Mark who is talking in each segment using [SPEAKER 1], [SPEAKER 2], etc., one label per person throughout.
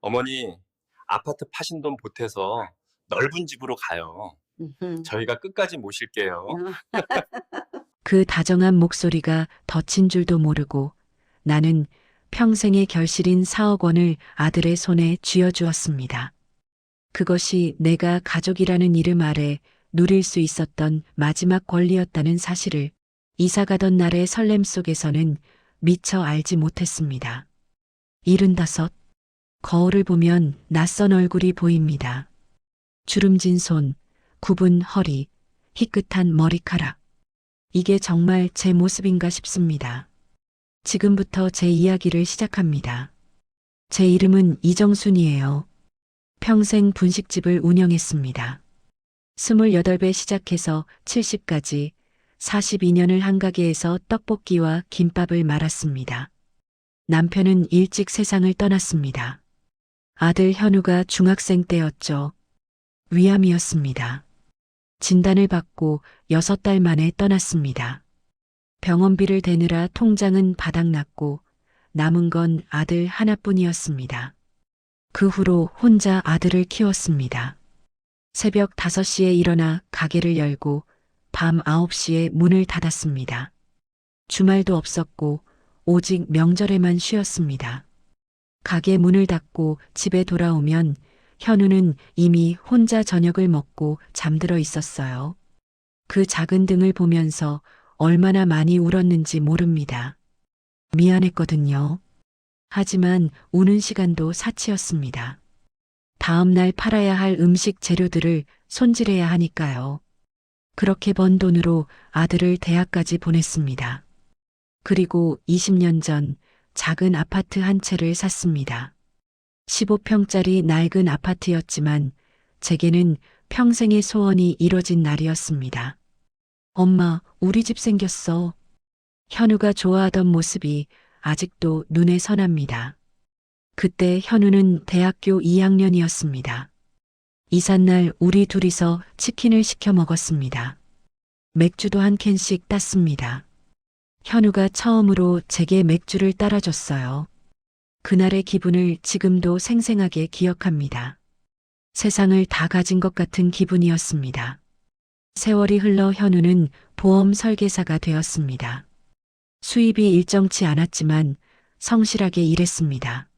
[SPEAKER 1] 어머니, 아파트 파신 돈 보태서 넓은 집으로 가요.
[SPEAKER 2] 음흠.
[SPEAKER 1] 저희가 끝까지 모실게요.
[SPEAKER 2] 어,
[SPEAKER 3] 그 다정한 목소리가 덫인 줄도 모르고 나는 평생의 결실인 4억 원을 아들의 손에 쥐어주었습니다. 그것이 내가 가족이라는 이름 아래 누릴 수 있었던 마지막 권리였다는 사실을 이사 가던 날의 설렘 속에서는 미처 알지 못했습니다. 75. 거울을 보면 낯선 얼굴이 보입니다. 주름진 손, 굽은 허리, 희끗한 머리카락. 이게 정말 제 모습인가 싶습니다. 지금부터 제 이야기를 시작합니다. 제 이름은 이정순이에요. 평생 분식집을 운영했습니다. 28배 시작해서 70까지 42년을 한 가게에서 떡볶이와 김밥을 말았습니다. 남편은 일찍 세상을 떠났습니다. 아들 현우가 중학생 때였죠. 위암이었습니다. 진단을 받고 6달 만에 떠났습니다. 병원비를 대느라 통장은 바닥났고 남은 건 아들 하나뿐이었습니다. 그 후로 혼자 아들을 키웠습니다. 새벽 5시에 일어나 가게를 열고 밤 9시에 문을 닫았습니다. 주말도 없었고 오직 명절에만 쉬었습니다. 가게 문을 닫고 집에 돌아오면 현우는 이미 혼자 저녁을 먹고 잠들어 있었어요. 그 작은 등을 보면서 얼마나 많이 울었는지 모릅니다. 미안했거든요. 하지만 우는 시간도 사치였습니다. 다음 날 팔아야 할 음식 재료들을 손질해야 하니까요. 그렇게 번 돈으로 아들을 대학까지 보냈습니다. 그리고 20년 전 작은 아파트 한 채를 샀습니다. 15평짜리 낡은 아파트였지만 제게는 평생의 소원이 이뤄진 날이었습니다. 엄마, 우리 집 생겼어. 현우가 좋아하던 모습이 아직도 눈에 선합니다. 그때 현우는 대학교 2학년이었습니다. 이삿날 우리 둘이서 치킨을 시켜 먹었습니다. 맥주도 한 캔씩 땄습니다. 현우가 처음으로 제게 맥주를 따라줬어요. 그날의 기분을 지금도 생생하게 기억합니다. 세상을 다 가진 것 같은 기분이었습니다. 세월이 흘러 현우는 보험 설계사가 되었습니다. 수입이 일정치 않았지만 성실하게 일했습니다.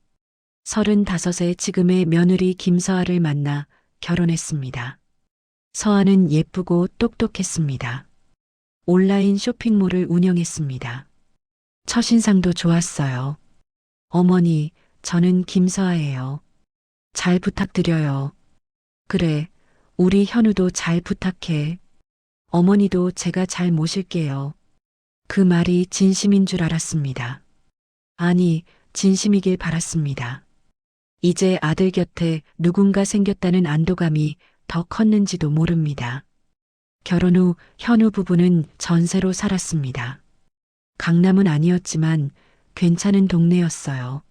[SPEAKER 3] 35세 지금의 며느리 김서아를 만나 결혼했습니다. 서아는 예쁘고 똑똑했습니다. 온라인 쇼핑몰을 운영했습니다. 첫인상도 좋았어요. 어머니, 저는 김서아예요. 잘 부탁드려요. 그래, 우리 현우도 잘 부탁해. 어머니도 제가 잘 모실게요. 그 말이 진심인 줄 알았습니다. 아니, 진심이길 바랐습니다. 이제 아들 곁에 누군가 생겼다는 안도감이 더 컸는지도 모릅니다. 결혼 후 현우 부부는 전세로 살았습니다. 강남은 아니었지만 괜찮은 동네였어요.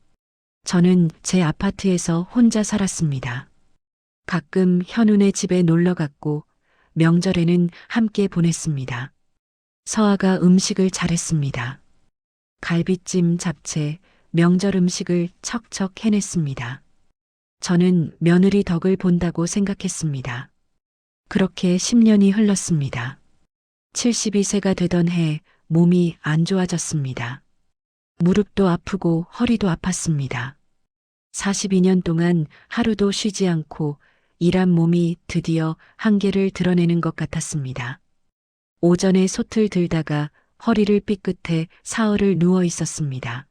[SPEAKER 3] 저는 제 아파트에서 혼자 살았습니다. 가끔 현우네 집에 놀러 갔고 명절에는 함께 보냈습니다. 서아가 음식을 잘했습니다. 갈비찜, 잡채, 명절 음식을 척척 해냈습니다. 저는 며느리 덕을 본다고 생각했습니다. 그렇게 10년이 흘렀습니다. 72세가 되던 해 몸이 안 좋아졌습니다. 무릎도 아프고 허리도 아팠습니다. 42년 동안 하루도 쉬지 않고 일한 몸이 드디어 한계를 드러내는 것 같았습니다. 오전에 솥을 들다가 허리를 삐끗해 사흘을 누워 있었습니다.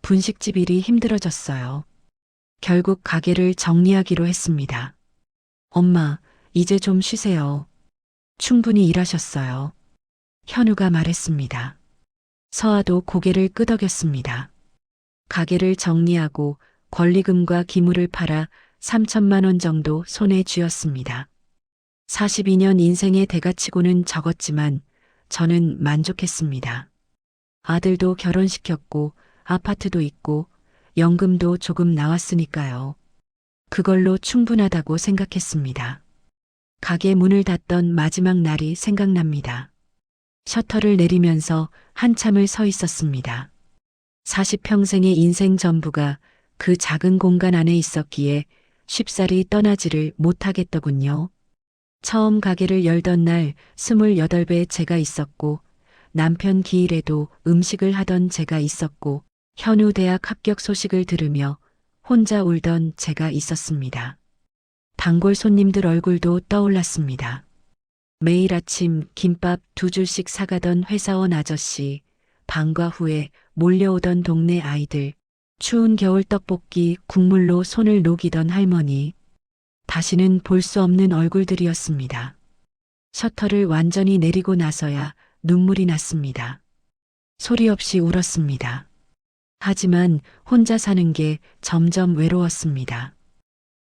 [SPEAKER 3] 분식집 일이 힘들어졌어요. 결국 가게를 정리하기로 했습니다. 엄마, 이제 좀 쉬세요. 충분히 일하셨어요. 현우가 말했습니다. 서아도 고개를 끄덕였습니다. 가게를 정리하고 권리금과 기물을 팔아 3천만 원 정도 손에 쥐었습니다. 42년 인생의 대가치고는 적었지만 저는 만족했습니다. 아들도 결혼시켰고 아파트도 있고 연금도 조금 나왔으니까요. 그걸로 충분하다고 생각했습니다. 가게 문을 닫던 마지막 날이 생각납니다. 셔터를 내리면서 한참을 서 있었습니다. 40평생의 인생 전부가 그 작은 공간 안에 있었기에 쉽사리 떠나지를 못하겠더군요. 처음 가게를 열던 날 28배 제가 있었고, 남편 기일에도 음식을 하던 제가 있었고, 현우 대학 합격 소식을 들으며 혼자 울던 제가 있었습니다. 단골 손님들 얼굴도 떠올랐습니다. 매일 아침 김밥 2줄씩 사가던 회사원 아저씨, 방과 후에 몰려오던 동네 아이들, 추운 겨울 떡볶이 국물로 손을 녹이던 할머니, 다시는 볼 수 없는 얼굴들이었습니다. 셔터를 완전히 내리고 나서야 눈물이 났습니다. 소리 없이 울었습니다. 하지만 혼자 사는 게 점점 외로웠습니다.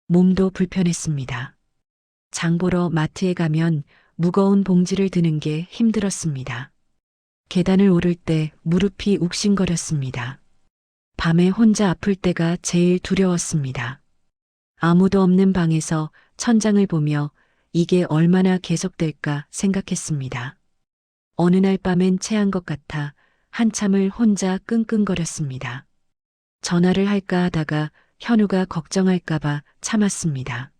[SPEAKER 3] 몸도 불편했습니다. 장 보러 마트에 가면 무거운 봉지를 드는 게 힘들었습니다. 계단을 오를 때 무릎이 욱신거렸습니다. 밤에 혼자 아플 때가 제일 두려웠습니다. 아무도 없는 방에서 천장을 보며 이게 얼마나 계속될까 생각했습니다. 어느 날 밤엔 체한 것 같아 한참을 혼자 끙끙거렸습니다. 전화를 할까 하다가 현우가 걱정할까봐 참았습니다.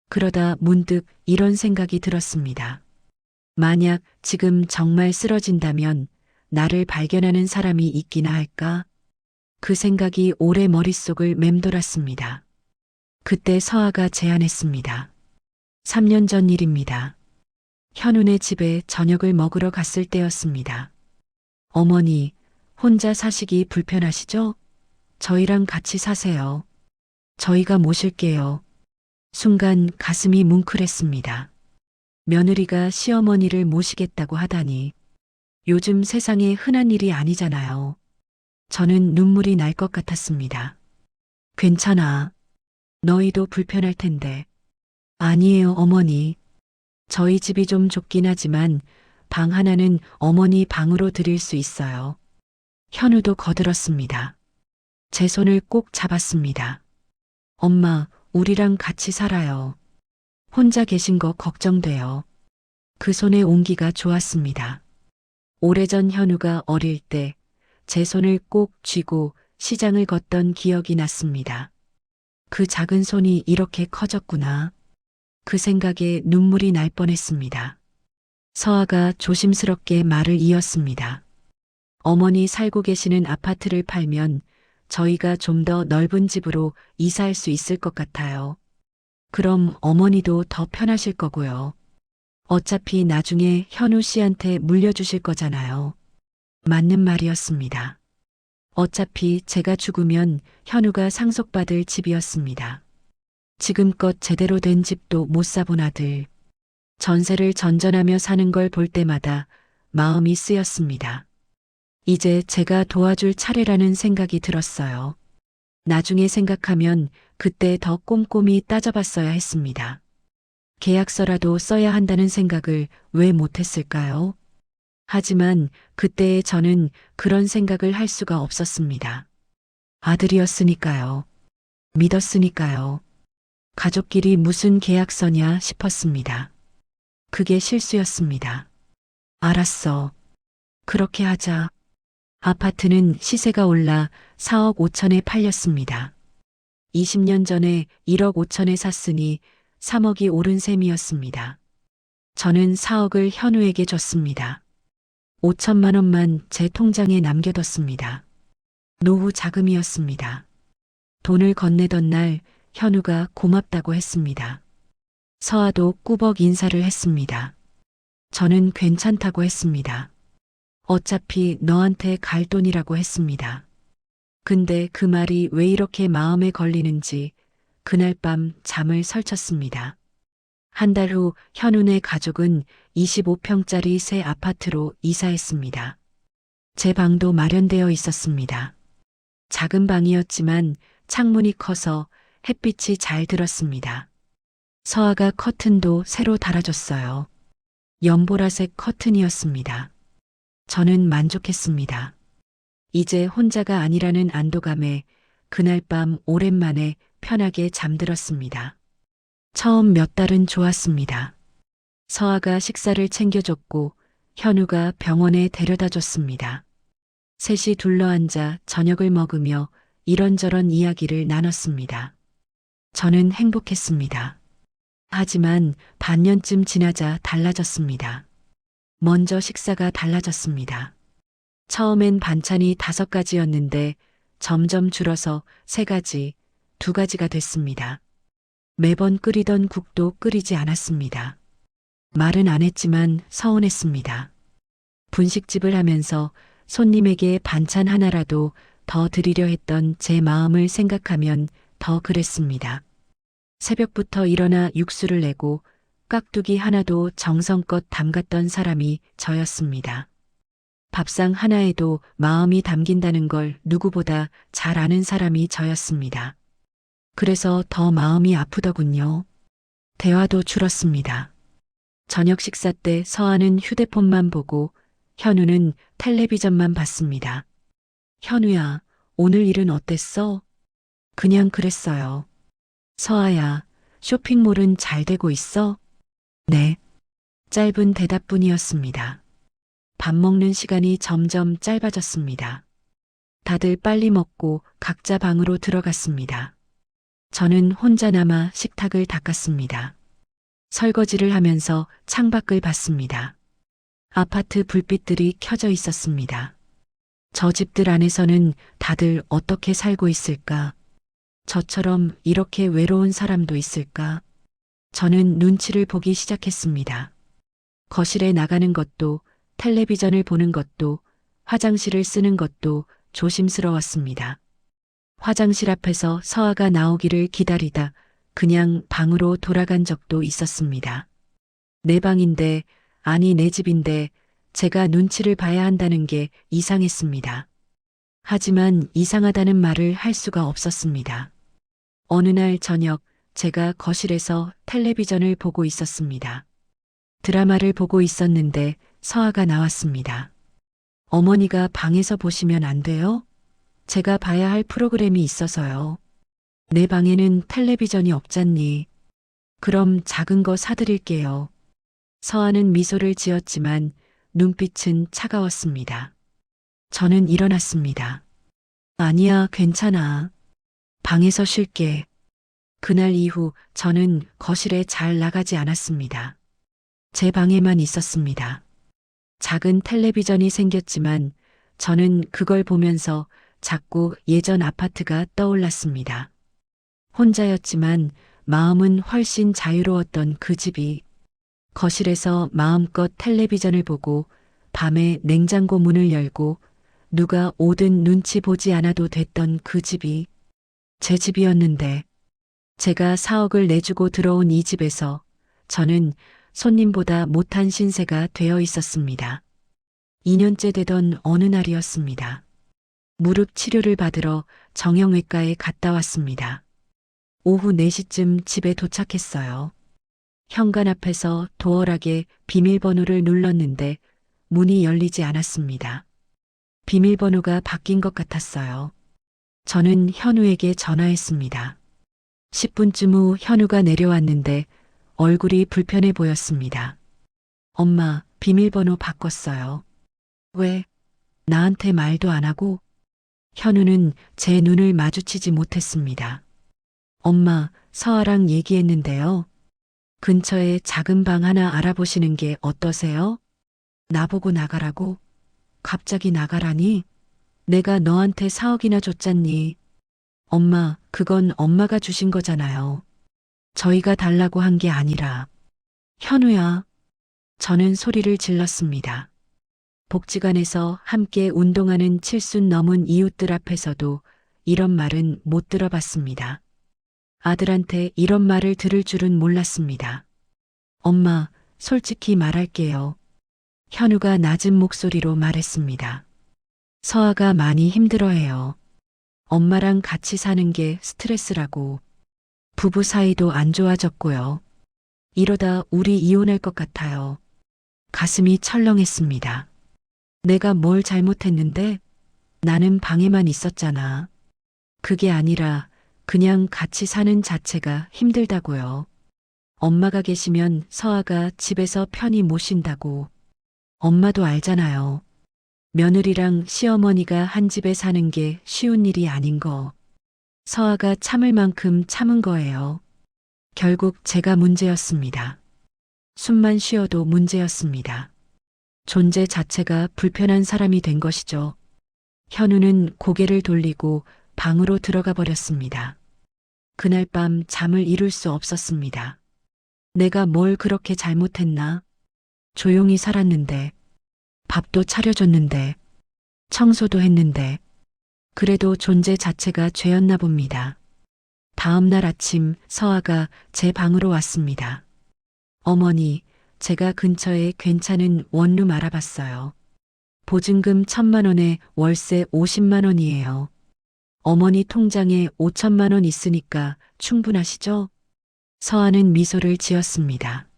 [SPEAKER 3] 그러다 문득 이런 생각이 들었습니다. 만약 지금 정말 쓰러진다면 나를 발견하는 사람이 있기나 할까? 그 생각이 오래 머릿속을 맴돌았습니다. 그때 서아가 제안했습니다. 3년 전 일입니다. 현우네 집에 저녁을 먹으러 갔을 때였습니다. 어머니, 혼자 사시기 불편하시죠? 저희랑 같이 사세요. 저희가 모실게요. 순간 가슴이 뭉클했습니다. 며느리가 시어머니를 모시겠다고 하다니. 요즘 세상에 흔한 일이 아니잖아요. 저는 눈물이 날 것 같았습니다. 괜찮아. 너희도 불편할 텐데. 아니에요, 어머니. 저희 집이 좀 좁긴 하지만 방 하나는 어머니 방으로 드릴 수 있어요. 현우도 거들었습니다. 제 손을 꼭 잡았습니다. 엄마, 우리랑 같이 살아요. 혼자 계신 거 걱정돼요. 그 손의 온기가 좋았습니다. 오래전 현우가 어릴 때 제 손을 꼭 쥐고 시장을 걷던 기억이 났습니다. 그 작은 손이 이렇게 커졌구나. 그 생각에 눈물이 날 뻔했습니다. 서아가 조심스럽게 말을 이었습니다. 어머니 살고 계시는 아파트를 팔면 저희가 좀 더 넓은 집으로 이사할 수 있을 것 같아요. 그럼 어머니도 더 편하실 거고요. 어차피 나중에 현우 씨한테 물려주실 거잖아요. 맞는 말이었습니다. 어차피 제가 죽으면 현우가 상속받을 집이었습니다. 지금껏 제대로 된 집도 못 사본 아들. 전세를 전전하며 사는 걸 볼 때마다 마음이 쓰였습니다. 이제 제가 도와줄 차례라는 생각이 들었어요. 나중에 생각하면 그때 더 꼼꼼히 따져봤어야 했습니다. 계약서라도 써야 한다는 생각을 왜 못했을까요? 하지만 그때의 저는 그런 생각을 할 수가 없었습니다. 아들이었으니까요. 믿었으니까요. 가족끼리 무슨 계약서냐 싶었습니다. 그게 실수였습니다. 알았어. 그렇게 하자. 아파트는 시세가 올라 4억 5천에 팔렸습니다. 20년 전에 1억 5천에 샀으니 3억이 오른 셈이었습니다. 저는 4억을 현우에게 줬습니다. 5천만 원만 제 통장에 남겨뒀습니다. 노후 자금이었습니다. 돈을 건네던 날 현우가 고맙다고 했습니다. 서아도 꾸벅 인사를 했습니다. 저는 괜찮다고 했습니다. 어차피 너한테 갈 돈이라고 했습니다. 근데 그 말이 왜 이렇게 마음에 걸리는지 그날 밤 잠을 설쳤습니다. 한 달 후 현우네 가족은 25평짜리 새 아파트로 이사했습니다. 제 방도 마련되어 있었습니다. 작은 방이었지만 창문이 커서 햇빛이 잘 들었습니다. 서아가 커튼도 새로 달아줬어요. 연보라색 커튼이었습니다. 저는 만족했습니다. 이제 혼자가 아니라는 안도감에 그날 밤 오랜만에 편하게 잠들었습니다. 처음 몇 달은 좋았습니다. 서아가 식사를 챙겨줬고 현우가 병원에 데려다 줬습니다. 셋이 둘러앉아 저녁을 먹으며 이런저런 이야기를 나눴습니다. 저는 행복했습니다. 하지만 반년쯤 지나자 달라졌습니다. 먼저 식사가 달라졌습니다. 처음엔 반찬이 5가지였는데 점점 줄어서 3가지, 2가지가 됐습니다. 매번 끓이던 국도 끓이지 않았습니다. 말은 안 했지만 서운했습니다. 분식집을 하면서 손님에게 반찬 하나라도 더 드리려 했던 제 마음을 생각하면 더 그랬습니다. 새벽부터 일어나 육수를 내고 깍두기 하나도 정성껏 담갔던 사람이 저였습니다. 밥상 하나에도 마음이 담긴다는 걸 누구보다 잘 아는 사람이 저였습니다. 그래서 더 마음이 아프더군요. 대화도 줄었습니다. 저녁 식사 때 서아는 휴대폰만 보고 현우는 텔레비전만 봤습니다. 현우야, 오늘 일은 어땠어? 그냥 그랬어요. 서아야, 쇼핑몰은 잘 되고 있어? 네. 짧은 대답뿐이었습니다. 밥 먹는 시간이 점점 짧아졌습니다. 다들 빨리 먹고 각자 방으로 들어갔습니다. 저는 혼자 남아 식탁을 닦았습니다. 설거지를 하면서 창밖을 봤습니다. 아파트 불빛들이 켜져 있었습니다. 저 집들 안에서는 다들 어떻게 살고 있을까? 저처럼 이렇게 외로운 사람도 있을까? 저는 눈치를 보기 시작했습니다. 거실에 나가는 것도, 텔레비전을 보는 것도, 화장실을 쓰는 것도 조심스러웠습니다. 화장실 앞에서 서아가 나오기를 기다리다 그냥 방으로 돌아간 적도 있었습니다. 내 방인데, 아니 내 집인데 제가 눈치를 봐야 한다는 게 이상했습니다. 하지만 이상하다는 말을 할 수가 없었습니다. 어느 날 저녁 제가 거실에서 텔레비전을 보고 있었습니다. 드라마를 보고 있었는데 서아가 나왔습니다. 어머니가 방에서 보시면 안 돼요? 제가 봐야 할 프로그램이 있어서요. 내 방에는 텔레비전이 없잖니. 그럼 작은 거 사드릴게요. 서아는 미소를 지었지만 눈빛은 차가웠습니다. 저는 일어났습니다. 아니야, 괜찮아. 방에서 쉴게. 그날 이후 저는 거실에 잘 나가지 않았습니다. 제 방에만 있었습니다. 작은 텔레비전이 생겼지만 저는 그걸 보면서 자꾸 예전 아파트가 떠올랐습니다. 혼자였지만 마음은 훨씬 자유로웠던 그 집이, 거실에서 마음껏 텔레비전을 보고 밤에 냉장고 문을 열고 누가 오든 눈치 보지 않아도 됐던 그 집이 제 집이었는데, 제가 4억을 내주고 들어온 이 집에서 저는 손님보다 못한 신세가 되어 있었습니다. 2년째 되던 어느 날이었습니다. 무릎 치료를 받으러 정형외과에 갔다 왔습니다. 오후 4시쯤 집에 도착했어요. 현관 앞에서 도어락에 비밀번호를 눌렀는데 문이 열리지 않았습니다. 비밀번호가 바뀐 것 같았어요. 저는 현우에게 전화했습니다. 10분쯤 후 현우가 내려왔는데 얼굴이 불편해 보였습니다. 엄마, 비밀번호 바꿨어요. 왜? 나한테 말도 안 하고? 현우는 제 눈을 마주치지 못했습니다. 엄마, 서아랑 얘기했는데요. 근처에 작은 방 하나 알아보시는 게 어떠세요? 나보고 나가라고? 갑자기 나가라니? 내가 너한테 4억이나 줬잖니. 엄마, 그건 엄마가 주신 거잖아요. 저희가 달라고 한 게 아니라. 현우야. 저는 소리를 질렀습니다. 복지관에서 함께 운동하는 70 넘은 이웃들 앞에서도 이런 말은 못 들어봤습니다. 아들한테 이런 말을 들을 줄은 몰랐습니다. 엄마, 솔직히 말할게요. 현우가 낮은 목소리로 말했습니다. 서아가 많이 힘들어해요. 엄마랑 같이 사는 게 스트레스라고. 부부 사이도 안 좋아졌고요. 이러다 우리 이혼할 것 같아요. 가슴이 철렁했습니다. 내가 뭘 잘못했는데? 나는 방에만 있었잖아. 그게 아니라 그냥 같이 사는 자체가 힘들다고요. 엄마가 계시면 서아가 집에서 편히 못 쉰다고. 엄마도 알잖아요. 며느리랑 시어머니가 한 집에 사는 게 쉬운 일이 아닌 거. 서아가 참을 만큼 참은 거예요. 결국 제가 문제였습니다. 숨만 쉬어도 문제였습니다. 존재 자체가 불편한 사람이 된 것이죠. 현우는 고개를 돌리고 방으로 들어가 버렸습니다. 그날 밤 잠을 이룰 수 없었습니다. 내가 뭘 그렇게 잘못했나? 조용히 살았는데, 밥도 차려줬는데, 청소도 했는데, 그래도 존재 자체가 죄였나 봅니다. 다음 날 아침 서아가 제 방으로 왔습니다. 어머니, 제가 근처에 괜찮은 원룸 알아봤어요. 보증금 1,000만 원에 월세 50만 원이에요. 어머니 통장에 5천만 원 있으니까 충분하시죠? 서아는 미소를 지었습니다.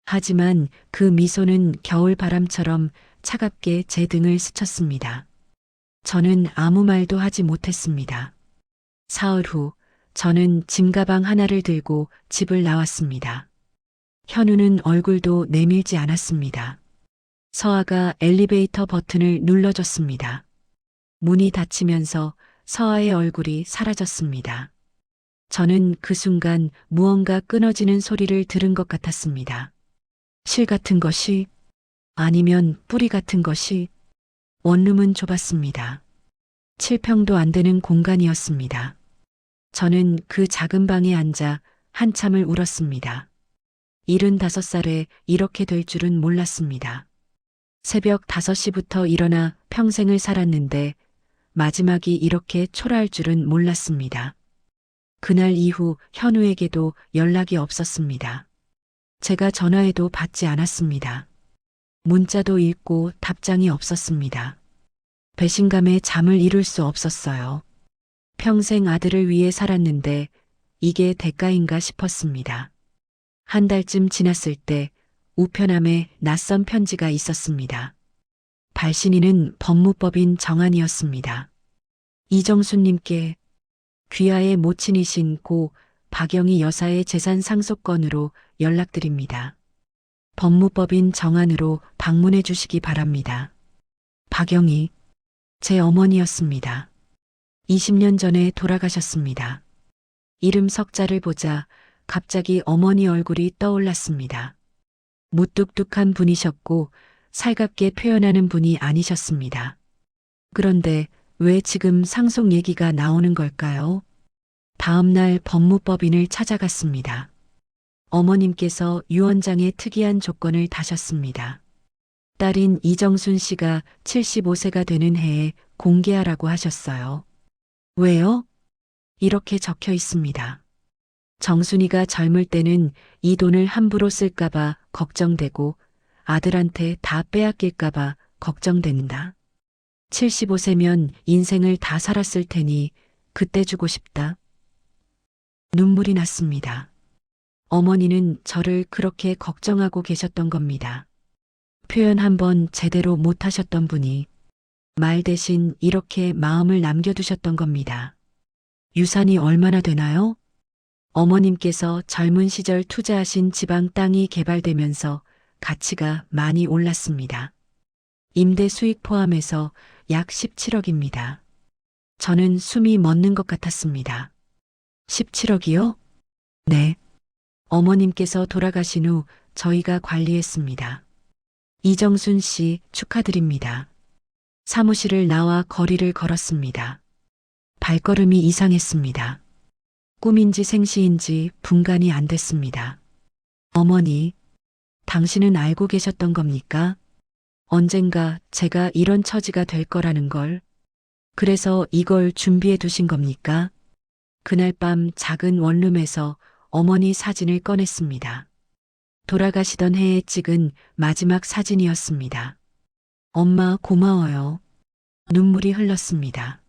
[SPEAKER 3] 하지만 그 미소는 겨울 바람처럼 차갑게 제 등을 스쳤습니다. 저는 아무 말도 하지 못했습니다. 사흘 후 저는 짐가방 하나를 들고 집을 나왔습니다. 현우는 얼굴도 내밀지 않았습니다. 서아가 엘리베이터 버튼을 눌러줬습니다. 문이 닫히면서 서아의 얼굴이 사라졌습니다. 저는 그 순간 무언가 끊어지는 소리를 들은 것 같았습니다. 실 같은 것이, 아니면 뿌리 같은 것이. 원룸은 좁았습니다. 7평도 안 되는 공간이었습니다. 저는 그 작은 방에 앉아 한참을 울었습니다. 75살에 이렇게 될 줄은 몰랐습니다. 새벽 5시부터 일어나 평생을 살았는데 마지막이 이렇게 초라할 줄은 몰랐습니다. 그날 이후 현우에게도 연락이 없었습니다. 제가 전화해도 받지 않았습니다. 문자도 읽고 답장이 없었습니다. 배신감에 잠을 이룰 수 없었어요. 평생 아들을 위해 살았는데 이게 대가인가 싶었습니다. 한 달쯤 지났을 때 우편함에 낯선 편지가 있었습니다. 발신인은 법무법인 정한이었습니다. 이정수님께 귀하의 모친이신 고 박영희 여사의 재산 상속건으로 연락드립니다. 법무법인 정한으로 방문해 주시기 바랍니다. 박영희, 제 어머니였습니다. 20년 전에 돌아가셨습니다. 이름 석자를 보자 갑자기 어머니 얼굴이 떠올랐습니다. 무뚝뚝한 분이셨고 살갑게 표현하는 분이 아니셨습니다. 그런데 왜 지금 상속 얘기가 나오는 걸까요? 다음 날 법무법인을 찾아갔습니다. 어머님께서 유언장에 특이한 조건을 다셨습니다. 딸인 이정순 씨가 75세가 되는 해에 공개하라고 하셨어요. 왜요? 이렇게 적혀 있습니다. 정순이가 젊을 때는 이 돈을 함부로 쓸까봐 걱정되고 아들한테 다 빼앗길까봐 걱정된다. 75세면 인생을 다 살았을 테니 그때 주고 싶다. 눈물이 났습니다. 어머니는 저를 그렇게 걱정하고 계셨던 겁니다. 표현 한번 제대로 못하셨던 분이 말 대신 이렇게 마음을 남겨두셨던 겁니다. 유산이 얼마나 되나요? 어머님께서 젊은 시절 투자하신 지방 땅이 개발되면서 가치가 많이 올랐습니다. 임대 수익 포함해서 약 17억입니다. 저는 숨이 멎는 것 같았습니다. 17억이요? 네. 어머님께서 돌아가신 후 저희가 관리했습니다. 이정순 씨 축하드립니다. 사무실을 나와 거리를 걸었습니다. 발걸음이 이상했습니다. 꿈인지 생시인지 분간이 안 됐습니다. 어머니, 당신은 알고 계셨던 겁니까? 언젠가 제가 이런 처지가 될 거라는 걸. 그래서 이걸 준비해 두신 겁니까? 그날 밤 작은 원룸에서 어머니 사진을 꺼냈습니다. 돌아가시던 해에 찍은 마지막 사진이었습니다. 엄마 고마워요. 눈물이 흘렀습니다.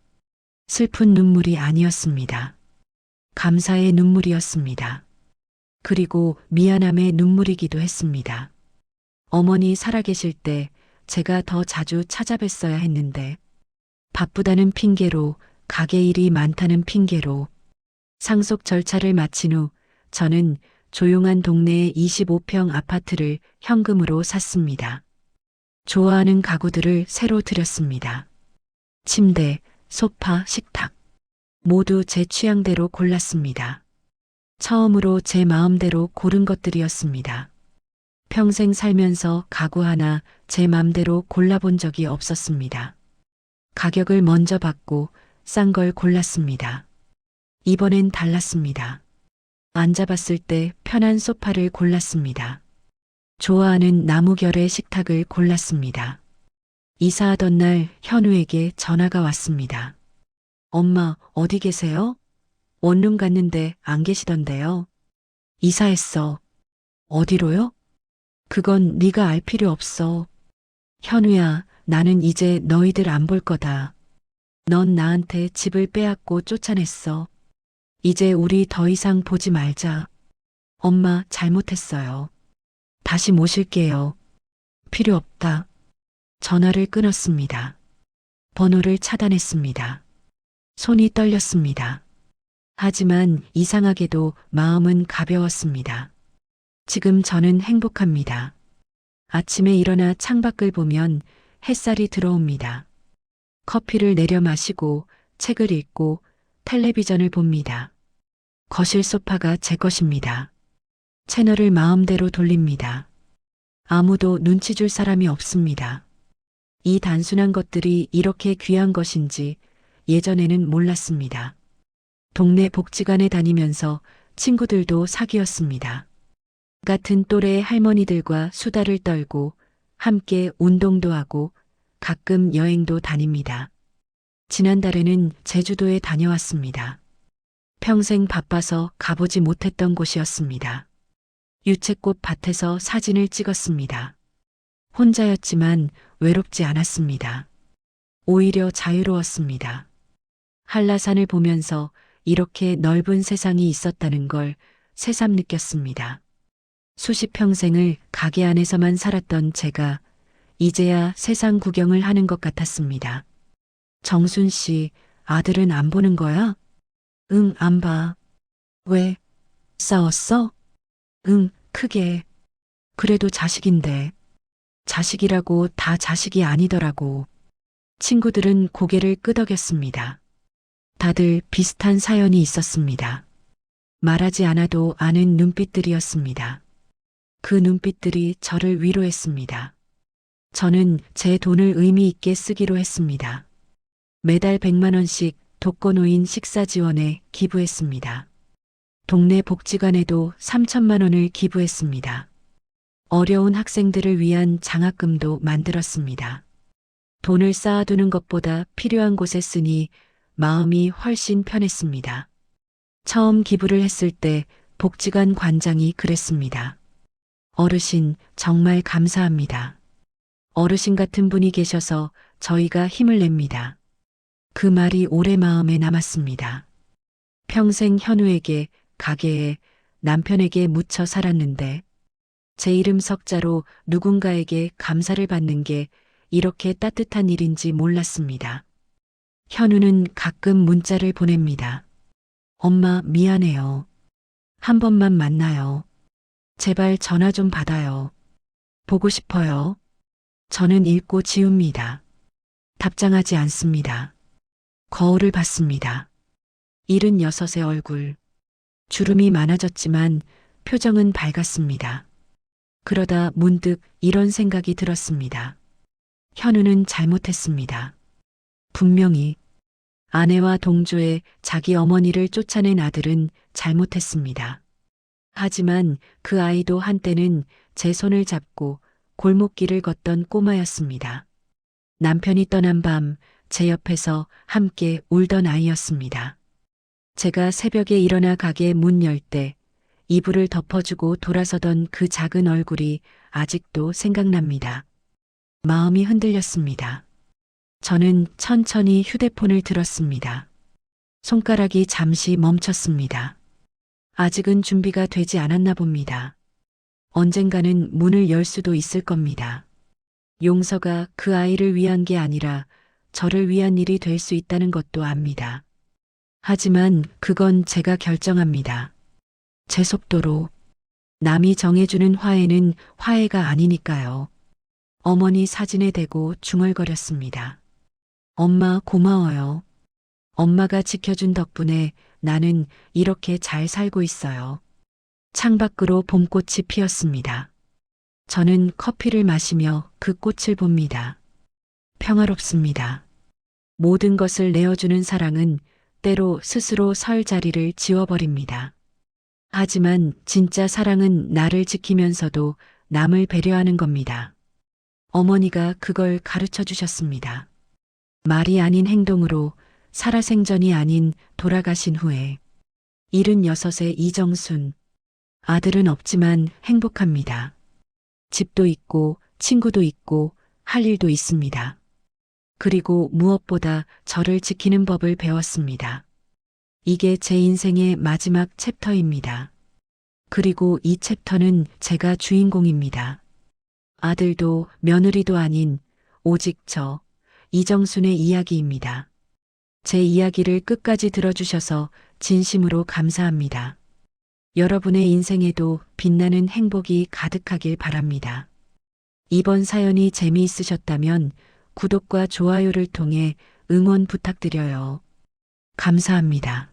[SPEAKER 3] 슬픈 눈물이 아니었습니다. 감사의 눈물이었습니다. 그리고 미안함의 눈물이기도 했습니다. 어머니 살아계실 때 제가 더 자주 찾아뵀어야 했는데 바쁘다는 핑계로 가게 일이 많다는 핑계로 상속 절차를 마친 후 저는 조용한 동네의 25평 아파트를 현금으로 샀습니다. 좋아하는 가구들을 새로 들였습니다. 침대, 소파, 식탁. 모두 제 취향대로 골랐습니다. 처음으로 제 마음대로 고른 것들이었습니다. 평생 살면서 가구 하나 제 맘대로 골라본 적이 없었습니다. 가격을 먼저 받고 싼 걸 골랐습니다. 이번엔 달랐습니다. 앉아봤을 때 편한 소파를 골랐습니다. 좋아하는 나무결의 식탁을 골랐습니다. 이사하던 날 현우에게 전화가 왔습니다. 엄마, 어디 계세요? 원룸 갔는데 안 계시던데요. 이사했어. 어디로요? 그건 네가 알 필요 없어. 현우야, 나는 이제 너희들 안 볼 거다. 넌 나한테 집을 빼앗고 쫓아냈어. 이제 우리 더 이상 보지 말자. 엄마, 잘못했어요. 다시 모실게요. 필요 없다. 전화를 끊었습니다. 번호를 차단했습니다. 손이 떨렸습니다. 하지만 이상하게도 마음은 가벼웠습니다. 지금 저는 행복합니다. 아침에 일어나 창밖을 보면 햇살이 들어옵니다. 커피를 내려 마시고 책을 읽고 텔레비전을 봅니다. 거실 소파가 제 것입니다. 채널을 마음대로 돌립니다. 아무도 눈치 줄 사람이 없습니다. 이 단순한 것들이 이렇게 귀한 것인지 예전에는 몰랐습니다. 동네 복지관에 다니면서 친구들도 사귀었습니다. 같은 또래의 할머니들과 수다를 떨고 함께 운동도 하고 가끔 여행도 다닙니다. 지난달에는 제주도에 다녀왔습니다. 평생 바빠서 가보지 못했던 곳이었습니다. 유채꽃 밭에서 사진을 찍었습니다. 혼자였지만 외롭지 않았습니다. 오히려 자유로웠습니다. 한라산을 보면서 이렇게 넓은 세상이 있었다는 걸 새삼 느꼈습니다. 수십 평생을 가게 안에서만 살았던 제가 이제야 세상 구경을 하는 것 같았습니다. 정순 씨, 아들은 안 보는 거야? 응, 안 봐. 왜? 싸웠어? 응, 크게. 그래도 자식인데. 자식이라고 다 자식이 아니더라고. 친구들은 고개를 끄덕였습니다. 다들 비슷한 사연이 있었습니다. 말하지 않아도 아는 눈빛들이었습니다. 그 눈빛들이 저를 위로했습니다. 저는 제 돈을 의미 있게 쓰기로 했습니다. 매달 100만 원씩 독거노인 식사 지원에 기부했습니다. 동네 복지관에도 3천만 원을 기부했습니다. 어려운 학생들을 위한 장학금도 만들었습니다. 돈을 쌓아두는 것보다 필요한 곳에 쓰니 마음이 훨씬 편했습니다. 처음 기부를 했을 때 복지관 관장이 그랬습니다. 어르신, 정말 감사합니다. 어르신 같은 분이 계셔서 저희가 힘을 냅니다. 그 말이 오래 마음에 남았습니다. 평생 현우에게, 가게에, 남편에게 묻혀 살았는데 제 이름 석자로 누군가에게 감사를 받는 게 이렇게 따뜻한 일인지 몰랐습니다. 현우는 가끔 문자를 보냅니다. 엄마, 미안해요. 한 번만 만나요. 제발 전화 좀 받아요. 보고 싶어요. 저는 읽고 지웁니다. 답장하지 않습니다. 거울을 봤습니다. 76의 얼굴. 주름이 많아졌지만 표정은 밝았습니다. 그러다 문득 이런 생각이 들었습니다. 현우는 잘못했습니다. 분명히 아내와 동조해 자기 어머니를 쫓아낸 아들은 잘못했습니다. 하지만 그 아이도 한때는 제 손을 잡고 골목길을 걷던 꼬마였습니다. 남편이 떠난 밤 제 옆에서 함께 울던 아이였습니다. 제가 새벽에 일어나 가게 문 열 때 이불을 덮어주고 돌아서던 그 작은 얼굴이 아직도 생각납니다. 마음이 흔들렸습니다. 저는 천천히 휴대폰을 들었습니다. 손가락이 잠시 멈췄습니다. 아직은 준비가 되지 않았나 봅니다. 언젠가는 문을 열 수도 있을 겁니다. 용서가 그 아이를 위한 게 아니라 저를 위한 일이 될 수 있다는 것도 압니다. 하지만 그건 제가 결정합니다. 제 속도로. 남이 정해주는 화해는 화해가 아니니까요. 어머니 사진에 대고 중얼거렸습니다. 엄마 고마워요. 엄마가 지켜준 덕분에 나는 이렇게 잘 살고 있어요. 창밖으로 봄꽃이 피었습니다. 저는 커피를 마시며 그 꽃을 봅니다. 평화롭습니다. 모든 것을 내어주는 사랑은 때로 스스로 설 자리를 지워버립니다. 하지만 진짜 사랑은 나를 지키면서도 남을 배려하는 겁니다. 어머니가 그걸 가르쳐 주셨습니다. 말이 아닌 행동으로 살아생전이 아닌 돌아가신 후에 76의 이정순. 아들은 없지만 행복합니다. 집도 있고 친구도 있고 할 일도 있습니다. 그리고 무엇보다 저를 지키는 법을 배웠습니다. 이게 제 인생의 마지막 챕터입니다. 그리고 이 챕터는 제가 주인공입니다. 아들도 며느리도 아닌 오직 저 이정순의 이야기입니다. 제 이야기를 끝까지 들어주셔서 진심으로 감사합니다. 여러분의 인생에도 빛나는 행복이 가득하길 바랍니다. 이번 사연이 재미있으셨다면 구독과 좋아요를 통해 응원 부탁드려요. 감사합니다.